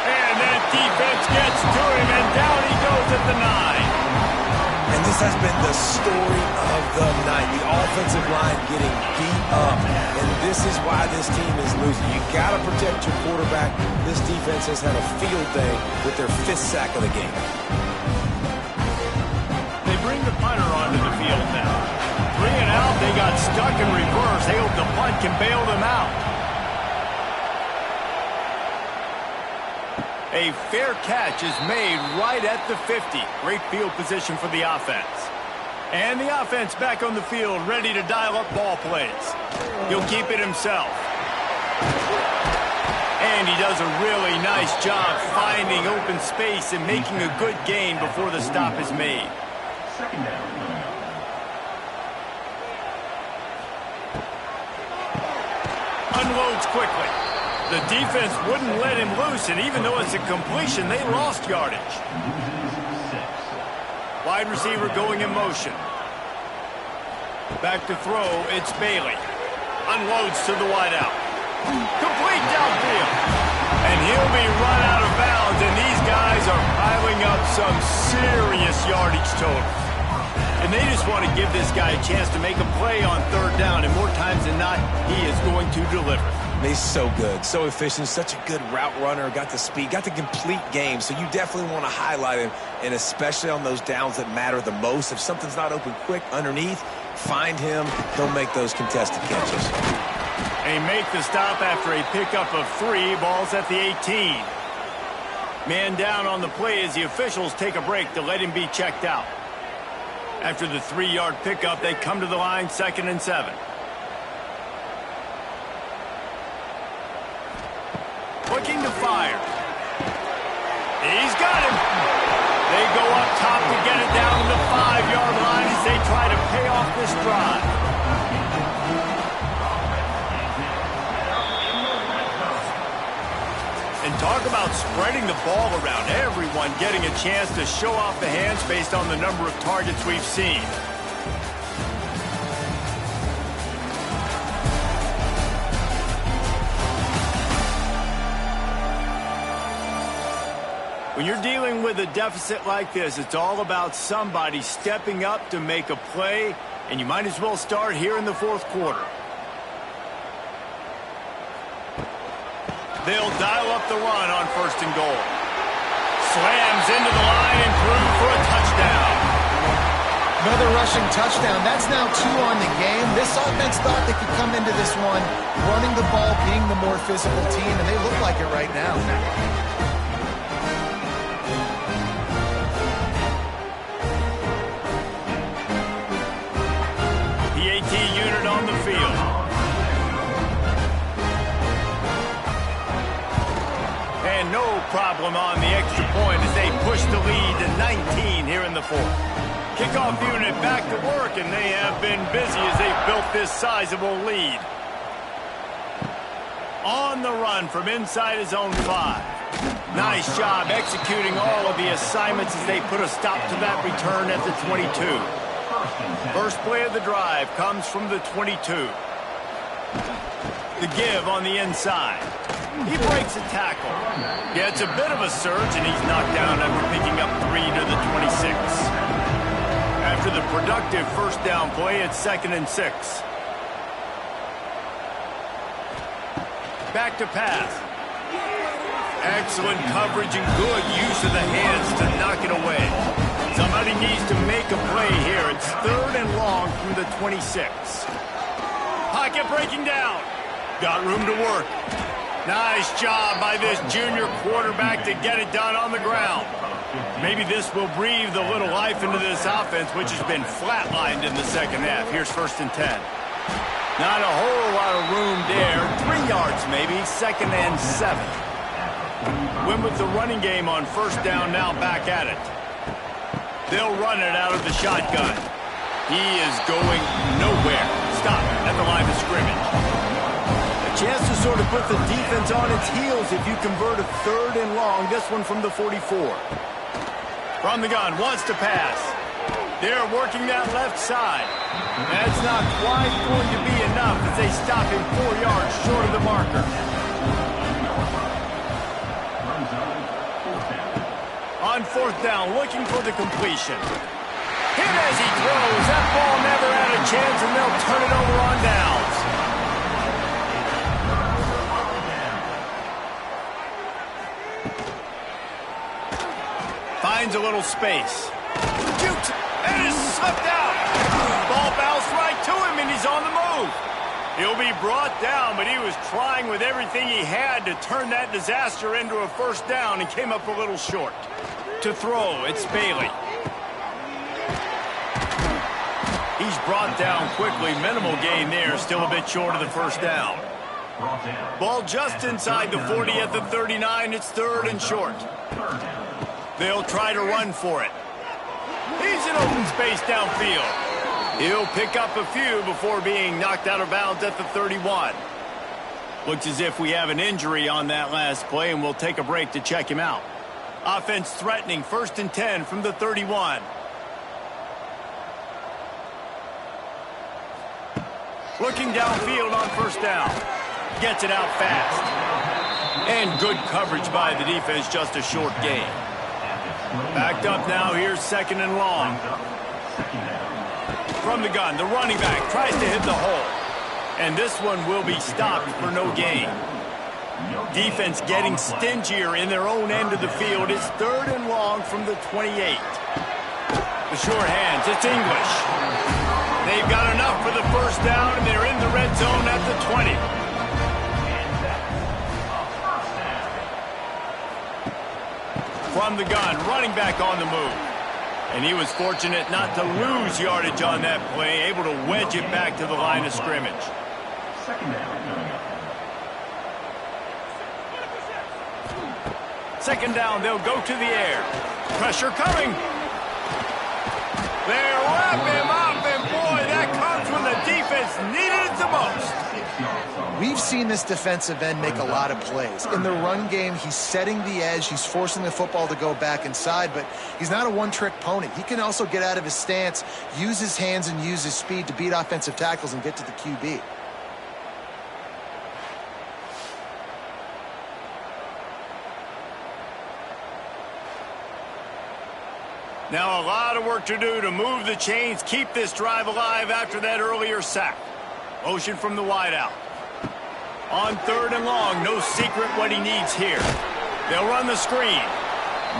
And that defense gets to him, and down he goes at the 9. And this has been the story of the night. The offensive line getting beat up. And this is why this team is losing. You got to protect your quarterback. This defense has had a field day with their 5th sack of the game. They bring the punter onto the field now. 3 and out, they got stuck in reverse. They hope the punt can bail them out. A fair catch is made right at the 50. Great field position for the offense. And the offense back on the field, ready to dial up ball plays. He'll keep it himself. And he does a really nice job finding open space and making a good gain before the stop is made. Second down. Unloads quickly. The defense wouldn't let him loose, and even though it's a completion, they lost yardage. Wide receiver going in motion. Back to throw, it's Bailey. Unloads to the wideout. Complete downfield. And he'll be run out of bounds, and these guys are piling up some serious yardage totals. And they just want to give this guy a chance to make a play on third down, and more times than not, he is going to deliver. He's so good, so efficient, such a good route runner, got the speed, got the complete game, so you definitely want to highlight him, and especially on those downs that matter the most. If something's not open quick underneath, find him, he'll make those contested catches. They make the stop after a pickup of 3, balls at the 18. Man down on the play as the officials take a break to let him be checked out. After the 3-yard pickup, they come to the line, 2nd and 7. Looking to fire. He's got him. They go up top to get it down to the 5-yard line as they try to pay off this drive. And talk about spreading the ball around. Everyone getting a chance to show off the hands based on the number of targets we've seen. When you're dealing with a deficit like this, it's all about somebody stepping up to make a play, and you might as well start here in the fourth quarter. They'll dial up the run on 1st and goal. Slams into the line and through for a touchdown. Another rushing touchdown. That's now 2 on the game. This offense thought they could come into this one running the ball, being the more physical team, and they look like it right now. PAT unit on the field. And no problem on the extra point as they push the lead to 19 here in the fourth. Kickoff unit back to work, and they have been busy as they built this sizable lead. On the run from inside his own 5. Nice job executing all of the assignments as they put a stop to that return at the 22. First play of the drive comes from the 22. The give on the inside. He breaks a tackle. Gets a bit of a surge, and he's knocked down after picking up 3 to the 26. After the productive first down play, it's 2nd and 6. Back to pass. Excellent coverage and good use of the hands to knock it away. Somebody needs to make a play here. It's 3rd and long from the 26. Pocket breaking down. Got room to work. Nice job by this junior quarterback to get it done on the ground. Maybe this will breathe a little life into this offense, which has been flatlined in the second half. Here's 1st and 10. Not a whole lot of room there. 3 yards maybe, 2nd and 7. Win with the running game on 1st down, now back at it. They'll run it out of the shotgun. He is going nowhere. Stop at the line of scrimmage. Chance to sort of put the defense on its heels if you convert a 3rd and long. This one from the 44. From the gun, wants to pass. They're working that left side. That's not quite going to be enough as they stop him 4 yards short of the marker. On 4th down, looking for the completion. Hit as he throws. That ball never had a chance, and they'll turn it over on downs. Finds a little space. Shoots, and is slipped out. Ball bounced right to him, and he's on the move. He'll be brought down, but he was trying with everything he had to turn that disaster into a 1st down and came up a little short. To throw, it's Bailey. He's brought down quickly. Minimal gain there, still a bit short of the 1st down. Ball just inside the 40 at the 39. It's 3rd and short. They'll try to run for it. He's in open space downfield. He'll pick up a few before being knocked out of bounds at the 31. Looks as if we have an injury on that last play, and we'll take a break to check him out. Offense threatening, 1st and 10 from the 31. Looking downfield on 1st down. Gets it out fast. And good coverage by the defense, just a short gain. Backed up now, here's 2nd and long. From the gun, the running back tries to hit the hole. And this one will be stopped for no gain. Defense getting stingier in their own end of the field. It's 3rd and long from the 28. The short hands, it's English. They've got enough for the 1st down, and they're in the red zone at the 20. From the gun, running back on the move. And he was fortunate not to lose yardage on that play, able to wedge it back to the line of scrimmage. 2nd down. 2nd down, they'll go to the air. Pressure coming. They'll wrap him up, and boy, that comes when the defense needed it the most. We've seen this defensive end make a lot of plays. In the run game, he's setting the edge. He's forcing the football to go back inside, but he's not a one-trick pony. He can also get out of his stance, use his hands, and use his speed to beat offensive tackles and get to the QB. Now a lot of work to do to move the chains, keep this drive alive after that earlier sack. Motion from the wideout. On 3rd and long, no secret what he needs here. They'll run the screen.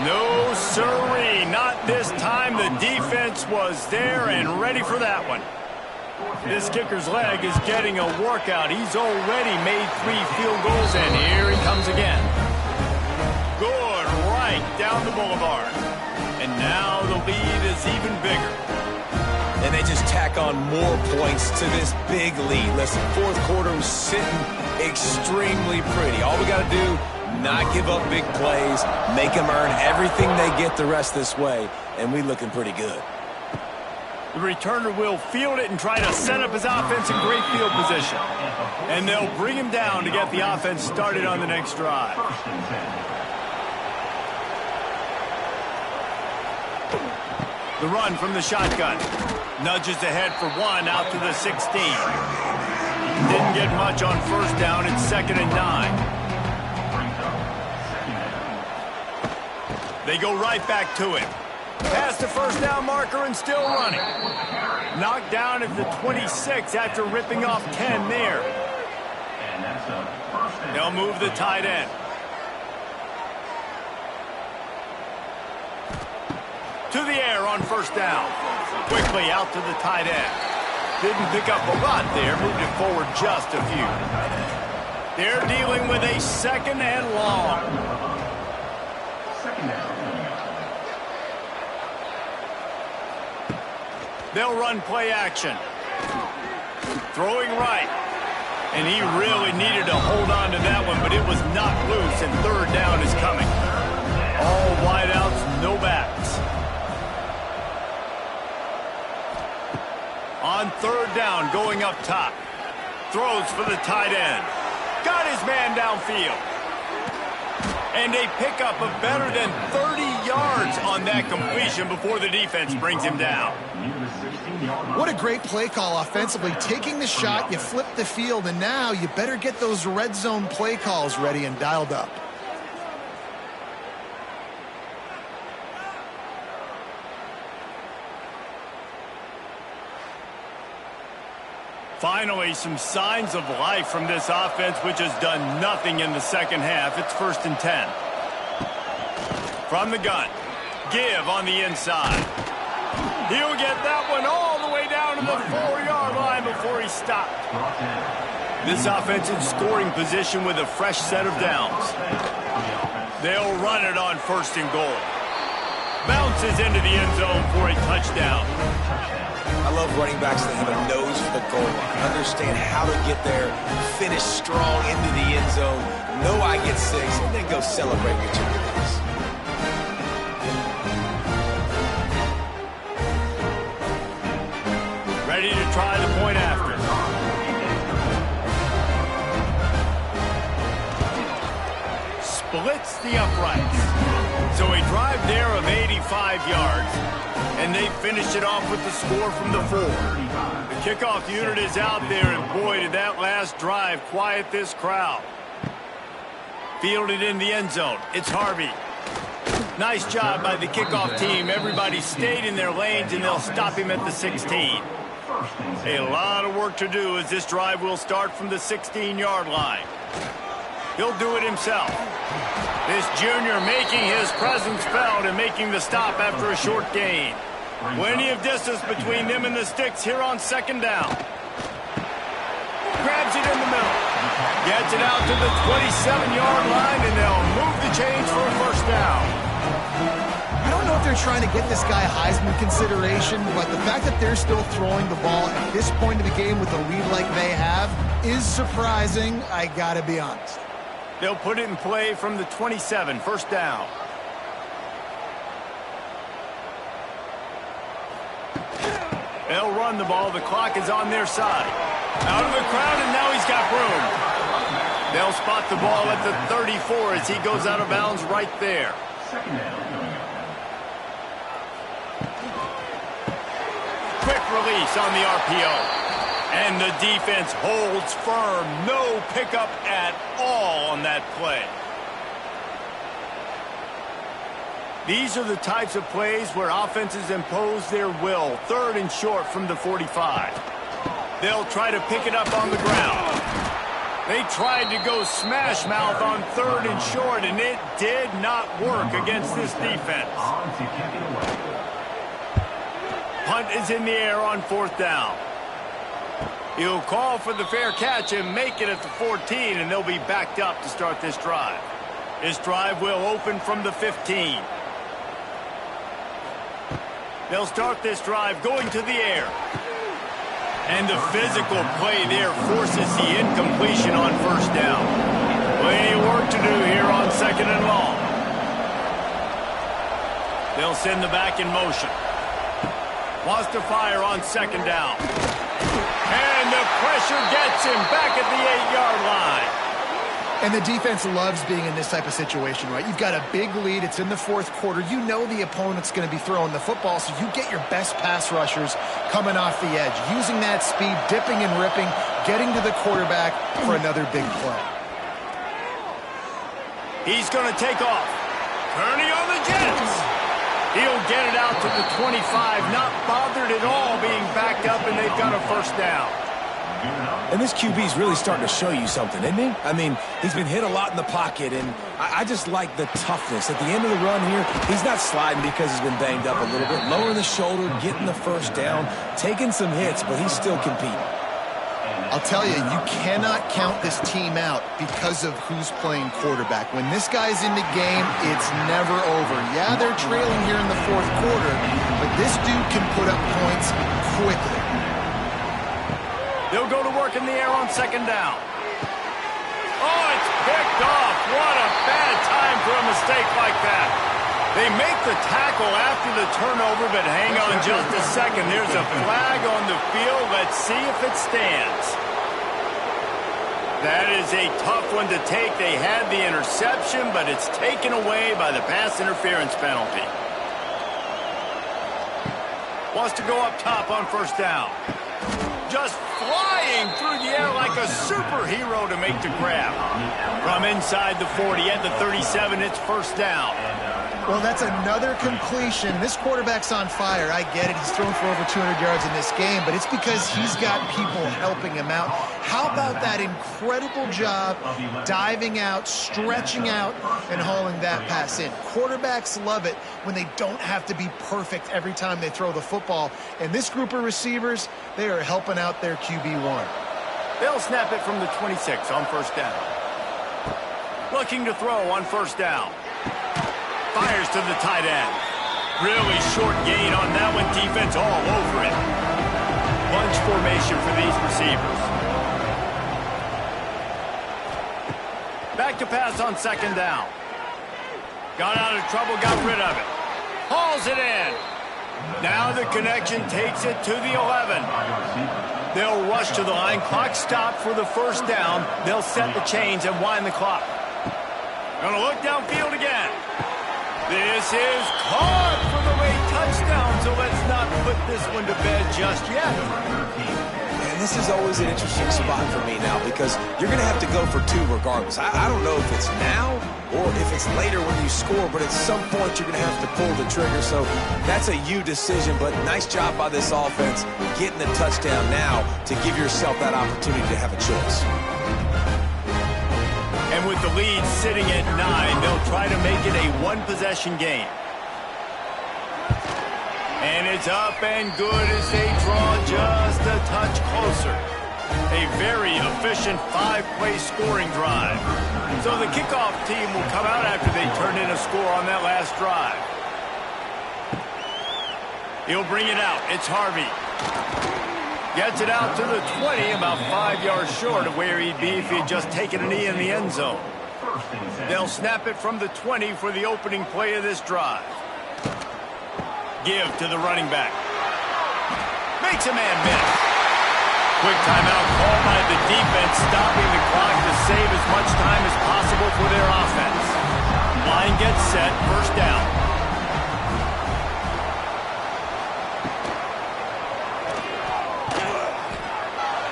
No siree, not this time. The defense was there and ready for that one. This kicker's leg is getting a workout. He's already made 3 field goals, and here he comes again. Good, right down the boulevard. And now the lead is even bigger. And they just tack on more points to this big lead. Listen, 4th quarter was sitting extremely pretty. All we got to do, not give up big plays, make them earn everything they get the rest this way, and we looking pretty good. The returner will field it and try to set up his offense in great field position. And they'll bring him down to get the offense started on the next drive. The run from the shotgun. Nudges ahead for 1 out to the 16. Didn't get much on 1st down. It's 2nd and 9. They go right back to him. Past the 1st down marker and still running. Knocked down at the 26 after ripping off 10 there. They'll move the tight end. To the air on 1st down. Quickly out to the tight end. Didn't pick up a lot there. Moved it forward just a few. They're dealing with a 2nd and long. 2nd down. They'll run play action. Throwing right. And he really needed to hold on to that one, but it was knocked loose, and 3rd down is coming. All wideouts, no backs. On 3rd down, going up top. Throws for the tight end. Got his man downfield. And a pickup of better than 30 yards on that completion before the defense brings him down. What a great play call offensively. Taking the shot, you flip the field, and now you better get those red zone play calls ready and dialed up. Finally, some signs of life from this offense, which has done nothing in the 2nd half. It's 1st and 10. From the gun. Give on the inside. He'll get that one all the way down to the 4-yard line before he stopped. This offense in scoring position with a fresh set of downs. They'll run it on 1st and goal. Bounces into the end zone for a touchdown. I love running backs that have a nose for the goal line. Understand how to get there, finish strong into the end zone, know I get 6, and then go celebrate your chicken wings. Ready to try the point after. Splits the uprights. So a drive there of 85 yards. And they finished it off with the score from the 4. The kickoff unit is out there, and boy, did that last drive quiet this crowd. Fielded in the end zone. It's Harvey. Nice job by the kickoff team. Everybody stayed in their lanes, and they'll stop him at the 16. A lot of work to do as this drive will start from the 16-yard line. He'll do it himself. This junior making his presence felt and making the stop after a short gain. Plenty of distance between them and the sticks here on 2nd down. Grabs it in the middle. Gets it out to the 27-yard line, and they'll move the chains for a 1st down. I don't know if they're trying to get this guy Heisman consideration, but the fact that they're still throwing the ball at this point of the game with a lead like they have is surprising, I gotta be honest. They'll put it in play from the 27, 1st down. They'll run the ball. The clock is on their side. Out of the crowd, and now he's got room. They'll spot the ball at the 34 as he goes out of bounds right there. 2nd down. Quick release on the RPO. And the defense holds firm. No pickup at all on that play. These are the types of plays where offenses impose their will. 3rd and short from the 45. They'll try to pick it up on the ground. They tried to go smash mouth on 3rd and short, and it did not work against this defense. Punt is in the air on 4th down. He'll call for the fair catch and make it at the 14, and they'll be backed up to start this drive. This drive will open from the 15. They'll start this drive going to the air. And the physical play there forces the incompletion on 1st down. Plenty of work to do here on 2nd and long. They'll send the back in motion. Wants to fire on 2nd down. And the pressure gets him back at the 8-yard line. And the defense loves being in this type of situation, right? You've got a big lead. It's in the 4th quarter. You know the opponent's going to be throwing the football, so you get your best pass rushers coming off the edge, using that speed, dipping and ripping, getting to the quarterback for another big play. He's going to take off. Turning on the Jets. He'll get it out to the 25, not bothered at all being backed up, and they've got a 1st down. And this QB's really starting to show you something, isn't he? I mean, he's been hit a lot in the pocket, and I just like the toughness. At the end of the run here, he's not sliding because he's been banged up a little bit. Lowering the shoulder, getting the 1st down, taking some hits, but he's still competing. I'll tell you, you cannot count this team out because of who's playing quarterback. When this guy's in the game, it's never over. Yeah, they're trailing here in the 4th quarter, but this dude can put up points quickly. They'll go to work in the air on 2nd down. Oh, it's picked off. What a bad time for a mistake like that. They make the tackle after the turnover, but hang on just a second. There's a flag on the field. Let's see if it stands. That is a tough one to take. They had the interception, but it's taken away by the pass interference penalty. Wants to go up top on 1st down. Just flying through the air like a superhero to make the grab. From inside the 40 at the 37, it's 1st down. Well, that's another completion. This quarterback's on fire. I get it. He's thrown for over 200 yards in this game, but it's because he's got people helping him out. How about that incredible job diving out, stretching out, and hauling that pass in? Quarterbacks love it when they don't have to be perfect every time they throw the football. And this group of receivers, they are helping out their QB1. They'll snap it from the 26 on 1st down. Looking to throw on 1st down. Fires to the tight end. Really short gain on that one. Defense all over it. Bunch formation for these receivers. Back to pass on 2nd down. Got out of trouble, got rid of it. Hauls it in. Now the connection takes it to the 11. They'll rush to the line. Clock stopped for the 1st down. They'll set the chains and wind the clock. Gonna look downfield again. This is caught for the late touchdown, so let's not put this one to bed just yet. And this is always an interesting spot for me now because you're going to have to go for 2 regardless. I don't know if it's now or if it's later when you score, but at some point you're going to have to pull the trigger. So that's a you decision, but nice job by this offense getting the touchdown now to give yourself that opportunity to have a choice. And with the lead sitting at 9, they'll try to make it a 1-possession game. And it's up and good as they draw just a touch closer. A very efficient 5-play scoring drive. So the kickoff team will come out after they turn in a score on that last drive. He'll bring it out. It's Harvey. Gets it out to the 20, about 5 yards short of where he'd be if he had just taken a knee in the end zone. They'll snap it from the 20 for the opening play of this drive. Give to the running back. Makes a man miss. Quick timeout called by the defense, stopping the clock to save as much time as possible for their offense. Line gets set, 1st down.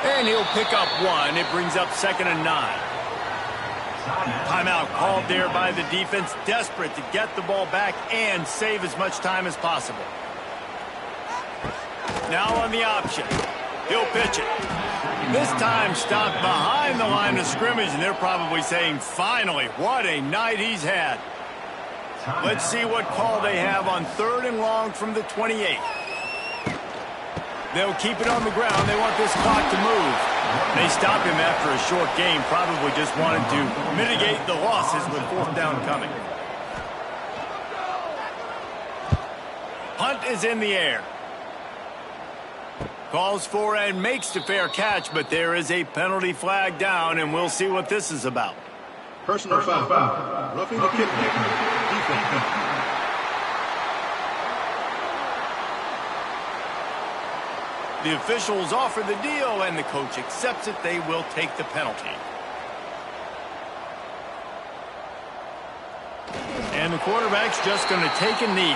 And he'll pick up 1. It brings up 2nd and 9. Timeout called there by the defense, desperate to get the ball back and save as much time as possible. Now on the option. He'll pitch it. This time stopped behind the line of scrimmage, and they're probably saying, finally, what a night he's had. Let's see what call they have on 3rd and long from the 28. They'll keep it on the ground. They want this clock to move. They stop him after a short game, probably just wanted to mitigate the losses with 4th down coming. Punt is in the air. Calls for and makes the fair catch, but there is a penalty flag down, and we'll see what this is about. Personal foul. Roughing the kick. Defense. The officials offer the deal, and the coach accepts it. They will take the penalty. And the quarterback's just going to take a knee.